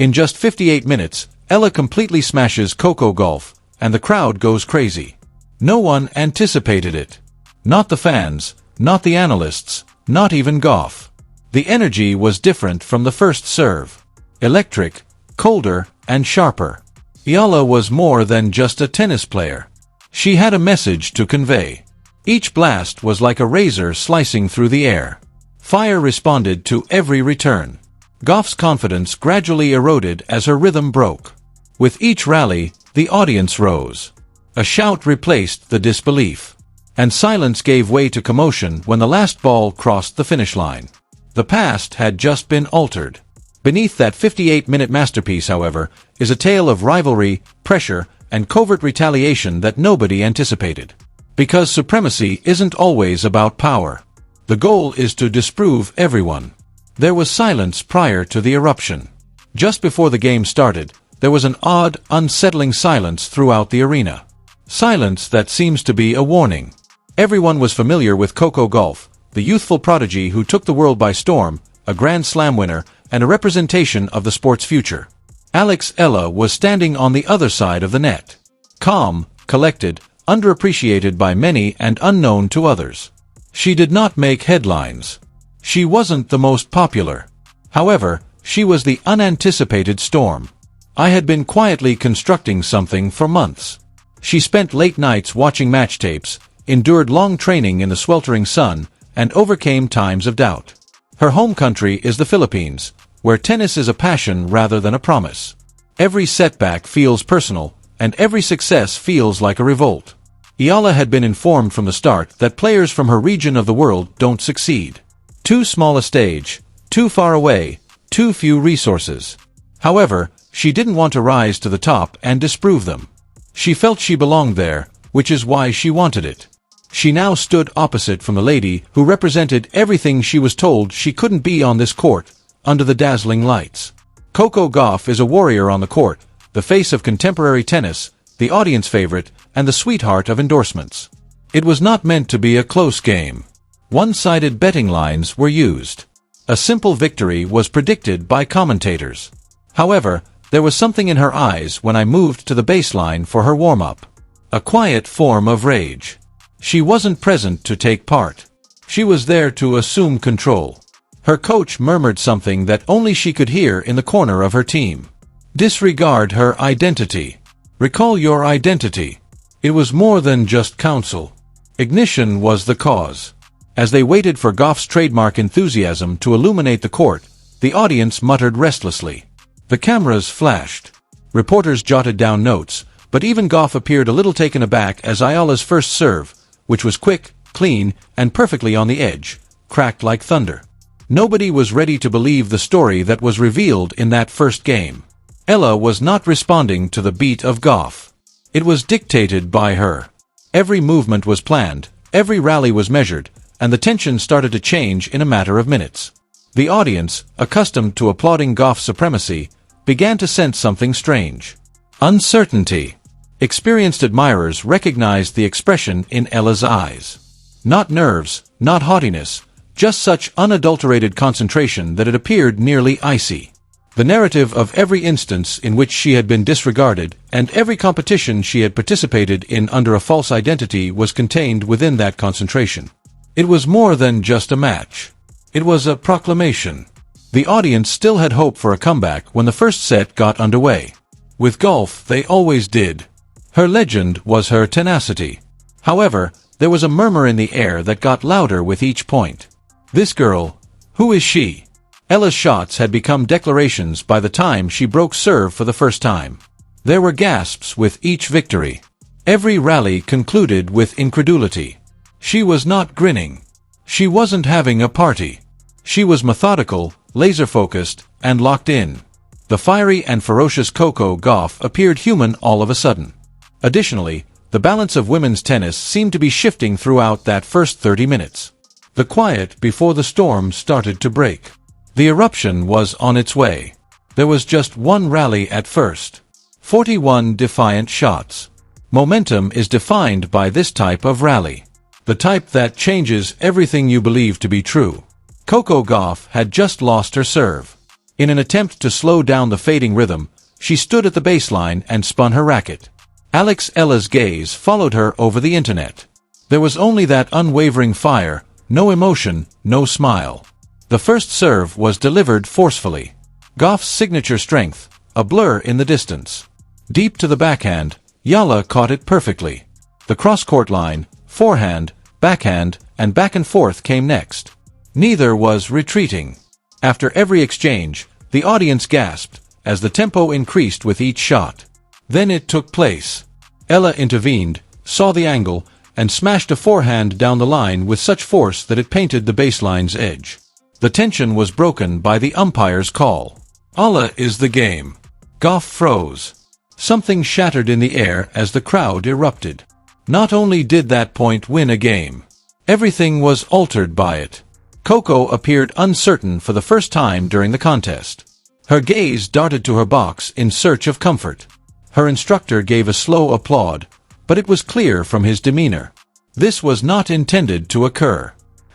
In just 58 minutes, Eala completely smashes Coco Gauff, and the crowd goes crazy. No one anticipated it. Not the fans, not the analysts, not even Gauff. The energy was different from the first serve. Electric, colder, and sharper. Eala was more than just a tennis player. She had a message to convey. Each blast was like a razor slicing through the air. Fire responded to every return. Gauff's confidence gradually eroded as her rhythm broke. With each rally, the audience rose. A shout replaced the disbelief. And silence gave way to commotion when the last ball crossed the finish line. The past had just been altered. Beneath that 58-minute masterpiece, however, is a tale of rivalry, pressure, and covert retaliation that nobody anticipated. Because supremacy isn't always about power. The goal is to disprove everyone. There was silence prior to the eruption. Just before the game started, there was an odd, unsettling silence throughout the arena. Silence that seems to be a warning. Everyone was familiar with Coco Gauff, the youthful prodigy who took the world by storm, a Grand Slam winner, and a representation of the sport's future. Alex Eala was standing on the other side of the net. Calm, collected, underappreciated by many and unknown to others. She did not make headlines. She wasn't the most popular. However, she was the unanticipated storm. I had been quietly constructing something for months. She spent late nights watching match tapes, endured long training in the sweltering sun, and overcame times of doubt. Her home country is the Philippines, where tennis is a passion rather than a promise. Every setback feels personal, and every success feels like a revolt. Eala had been informed from the start that players from her region of the world don't succeed. Too small a stage, too far away, too few resources. However, she didn't want to rise to the top and disprove them. She felt she belonged there, which is why she wanted it. She now stood opposite from the lady who represented everything she was told she couldn't be on this court, under the dazzling lights. Coco Gauff is a warrior on the court, the face of contemporary tennis, the audience favorite, and the sweetheart of endorsements. It was not meant to be a close game. One-sided betting lines were used. A simple victory was predicted by commentators. However, there was something in her eyes when I moved to the baseline for her warm-up. A quiet form of rage. She wasn't present to take part. She was there to assume control. Her coach murmured something that only she could hear in the corner of her team. Disregard her identity. Recall your identity. It was more than just counsel. Ignition was the cause. As they waited for Gauff's trademark enthusiasm to illuminate the court, the audience muttered restlessly. The cameras flashed. Reporters jotted down notes, but even Gauff appeared a little taken aback as Eala's first serve, which was quick, clean, and perfectly on the edge, cracked like thunder. Nobody was ready to believe the story that was revealed in that first game. Eala was not responding to the beat of Gauff. It was dictated by her. Every movement was planned, every rally was measured, and the tension started to change in a matter of minutes. The audience, accustomed to applauding Gauff's supremacy, began to sense something strange. Uncertainty. Experienced admirers recognized the expression in Eala's eyes. Not nerves, not haughtiness, just such unadulterated concentration that it appeared nearly icy. The narrative of every instance in which she had been disregarded and every competition she had participated in under a false identity was contained within that concentration. It was more than just a match. It was a proclamation. The audience still had hope for a comeback when the first set got underway. With Gauff, they always did. Her legend was her tenacity. However, there was a murmur in the air that got louder with each point. This girl, who is she? Eala's shots had become declarations by the time she broke serve for the first time. There were gasps with each victory. Every rally concluded with incredulity. She was not grinning. She wasn't having a party. She was methodical, laser-focused, and locked in. The fiery and ferocious Coco Gauff appeared human all of a sudden. Additionally, the balance of women's tennis seemed to be shifting throughout that first 30 minutes. The quiet before the storm started to break. The eruption was on its way. There was just one rally at first. 41 defiant shots. Momentum is defined by this type of rally. The type that changes everything you believe to be true. Coco Gauff had just lost her serve. In an attempt to slow down the fading rhythm, she stood at the baseline and spun her racket. Alex Eala's gaze followed her over the internet. There was only that unwavering fire, no emotion, no smile. The first serve was delivered forcefully. Gauff's signature strength, a blur in the distance. Deep to the backhand, Eala caught it perfectly. The cross-court line, forehand, backhand, and back and forth came next. Neither was retreating. After every exchange, the audience gasped, as the tempo increased with each shot. Then it took place. Eala intervened, saw the angle, and smashed a forehand down the line with such force that it painted the baseline's edge. The tension was broken by the umpire's call. "Allah is the game." Gauff froze. Something shattered in the air as the crowd erupted. Not only did that point win a game, everything was altered by it. Coco appeared uncertain for the first time during the contest. Her gaze darted to her box in search of comfort. Her instructor gave a slow applaud, but it was clear from his demeanor. This was not intended to occur.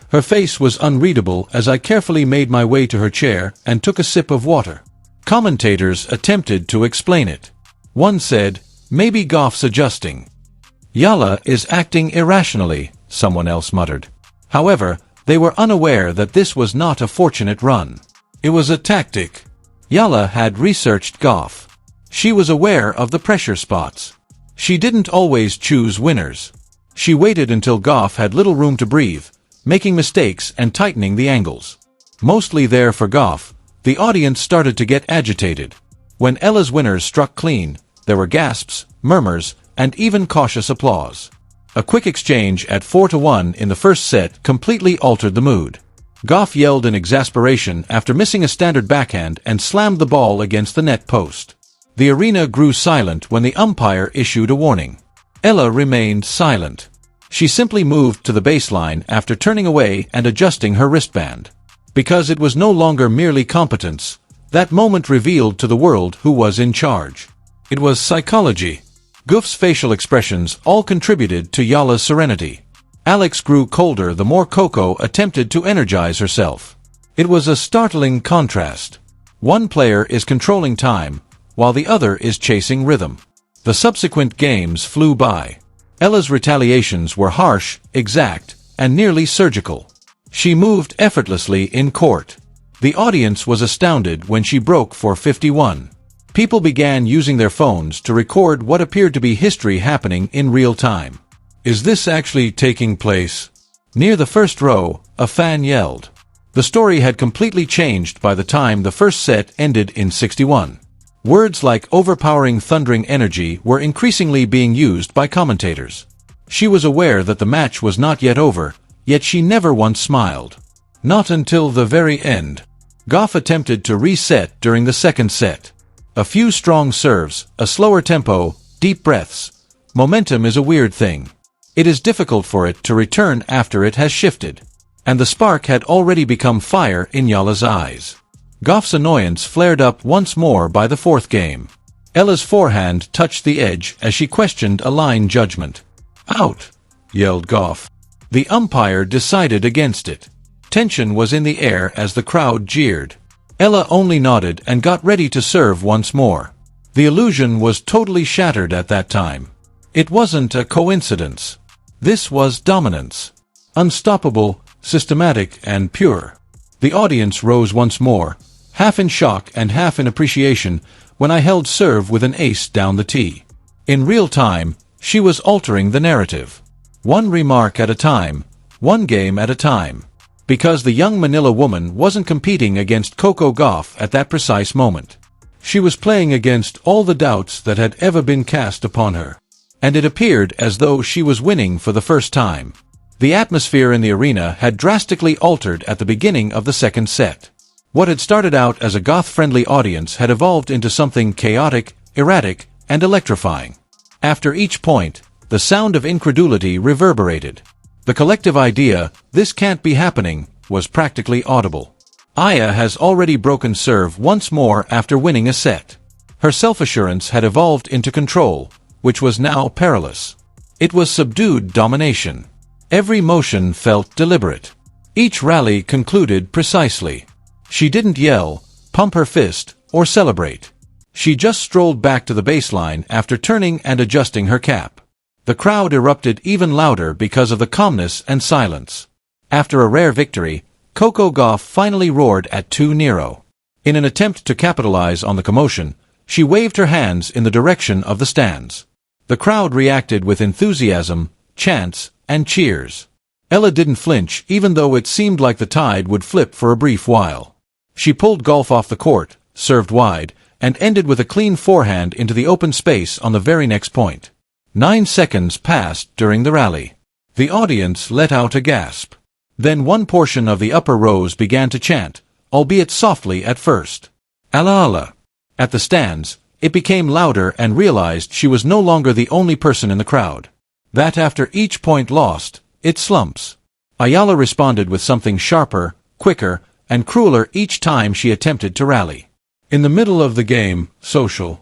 Her face was unreadable as I carefully made my way to her chair and took a sip of water. Commentators attempted to explain it. One said, "Maybe Gauff's adjusting." "Eala is acting irrationally," someone else muttered. However, they were unaware that this was not a fortunate run. It was a tactic. Eala had researched Gauff. She was aware of the pressure spots. She didn't always choose winners. She waited until Gauff had little room to breathe, making mistakes and tightening the angles. Mostly there for Gauff, the audience started to get agitated. When Eala's winners struck clean, there were gasps, murmurs, and even cautious applause. A quick exchange at 4-1 in the first set completely altered the mood. Gauff yelled in exasperation after missing a standard backhand and slammed the ball against the net post. The arena grew silent when the umpire issued a warning. Eala remained silent. She simply moved to the baseline after turning away and adjusting her wristband. Because it was no longer merely competence, that moment revealed to the world who was in charge. It was psychology. Gauff's facial expressions all contributed to Eala's serenity. Alex grew colder the more Coco attempted to energize herself. It was a startling contrast. One player is controlling time, while the other is chasing rhythm. The subsequent games flew by. Eala's retaliations were harsh, exact, and nearly surgical. She moved effortlessly in court. The audience was astounded when she broke for 51. People began using their phones to record what appeared to be history happening in real time. "Is this actually taking place?" Near the first row, a fan yelled. The story had completely changed by the time the first set ended in 61. Words like overpowering thundering energy were increasingly being used by commentators. She was aware that the match was not yet over, yet she never once smiled. Not until the very end. Gauff attempted to reset during the second set. A few strong serves, a slower tempo, deep breaths. Momentum is a weird thing. It is difficult for it to return after it has shifted. And the spark had already become fire in Eala's eyes. Gauff's annoyance flared up once more by the fourth game. Eala's forehand touched the edge as she questioned a line judgment. "Out!" yelled Gauff. The umpire decided against it. Tension was in the air as the crowd jeered. Eala only nodded and got ready to serve once more. The illusion was totally shattered at that time. It wasn't a coincidence. This was dominance. Unstoppable, systematic, and pure. The audience rose once more, half in shock and half in appreciation, when I held serve with an ace down the tee. In real time, she was altering the narrative. One remark at a time, one game at a time. Because the young Manila woman wasn't competing against Coco Gauff at that precise moment. She was playing against all the doubts that had ever been cast upon her. And it appeared as though she was winning for the first time. The atmosphere in the arena had drastically altered at the beginning of the second set. What had started out as a Gauff-friendly audience had evolved into something chaotic, erratic, and electrifying. After each point, the sound of incredulity reverberated. The collective idea, "This can't be happening," was practically audible. Aya has already broken serve once more after winning a set. Her self-assurance had evolved into control, which was now perilous. It was subdued domination. Every motion felt deliberate. Each rally concluded precisely. She didn't yell, pump her fist, or celebrate. She just strolled back to the baseline after turning and adjusting her cap. The crowd erupted even louder because of the calmness and silence. After a rare victory, Coco Gauff finally roared at 2-0. In an attempt to capitalize on the commotion, she waved her hands in the direction of the stands. The crowd reacted with enthusiasm, chants, and cheers. Eala didn't flinch even though it seemed like the tide would flip for a brief while. She pulled Gauff off the court, served wide, and ended with a clean forehand into the open space on the very next point. 9 seconds passed during the rally. The audience let out a gasp. Then one portion of the upper rows began to chant, albeit softly at first. Eala. At the stands, it became louder and realized she was no longer the only person in the crowd. That after each point lost, it slumps. Eala responded with something sharper, quicker, and crueler each time she attempted to rally. In the middle of the game, social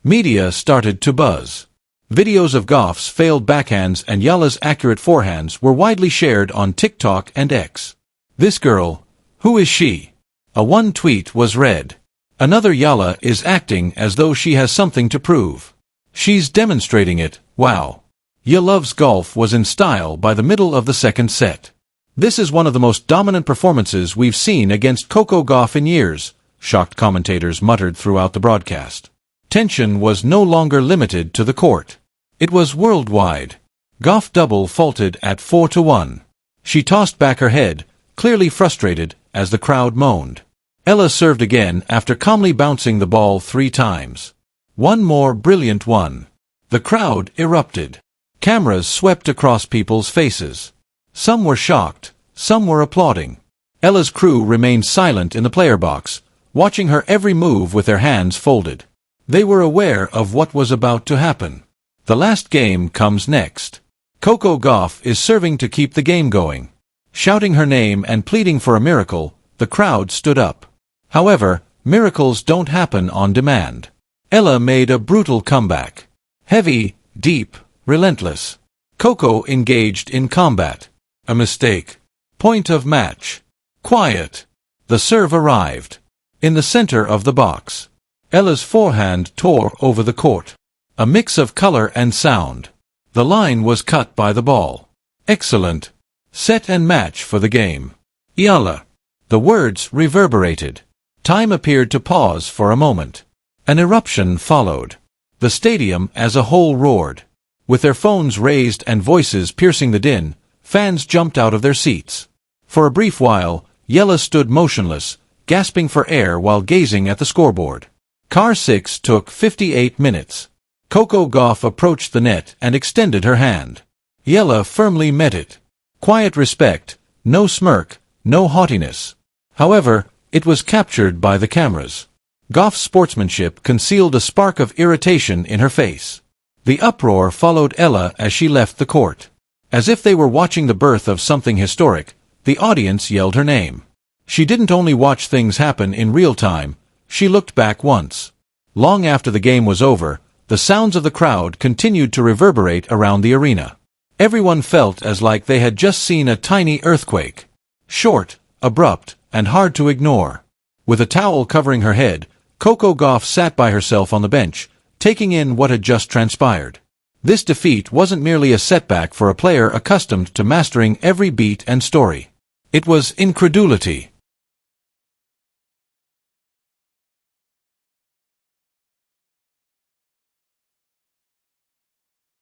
media started to buzz. Videos of Gauff's failed backhands and Eala's accurate forehands were widely shared on TikTok and X. This girl, who is she? One tweet was read. Another Eala is acting as though she has something to prove. She's demonstrating it, wow. Eala's Gauff was in style by the middle of the second set. This is one of the most dominant performances we've seen against Coco Gauff in years, shocked commentators muttered throughout the broadcast. Tension was no longer limited to the court. It was worldwide. Gauff double faulted at 4-1. She tossed back her head, clearly frustrated, as the crowd moaned. Eala served again after calmly bouncing the ball 3 times. One more brilliant one. The crowd erupted. Cameras swept across people's faces. Some were shocked, some were applauding. Eala's crew remained silent in the player box, watching her every move with their hands folded. They were aware of what was about to happen. The last game comes next. Coco Gauff is serving to keep the game going. Shouting her name and pleading for a miracle, the crowd stood up. However, miracles don't happen on demand. Eala made a brutal comeback. Heavy, deep, relentless. Coco engaged in combat. A mistake. Point of match. Quiet. The serve arrived. In the center of the box. Eala's forehand tore over the court. A mix of color and sound. The line was cut by the ball. Excellent. Set and match for the game. Eala. The words reverberated. Time appeared to pause for a moment. An eruption followed. The stadium as a whole roared. With their phones raised and voices piercing the din, fans jumped out of their seats. For a brief while, Eala stood motionless, gasping for air while gazing at the scoreboard. Car 6 took 58 minutes. Coco Gauff approached the net and extended her hand. Eala firmly met it. Quiet respect, no smirk, no haughtiness. However, it was captured by the cameras. Gauff's sportsmanship concealed a spark of irritation in her face. The uproar followed Eala as she left the court. As if they were watching the birth of something historic, the audience yelled her name. She didn't only watch things happen in real time, she looked back once. Long after the game was over, the sounds of the crowd continued to reverberate around the arena. Everyone felt as like they had just seen a tiny earthquake. Short, abrupt, and hard to ignore. With a towel covering her head, Coco Gauff sat by herself on the bench, taking in what had just transpired. This defeat wasn't merely a setback for a player accustomed to mastering every beat and story. It was incredulity.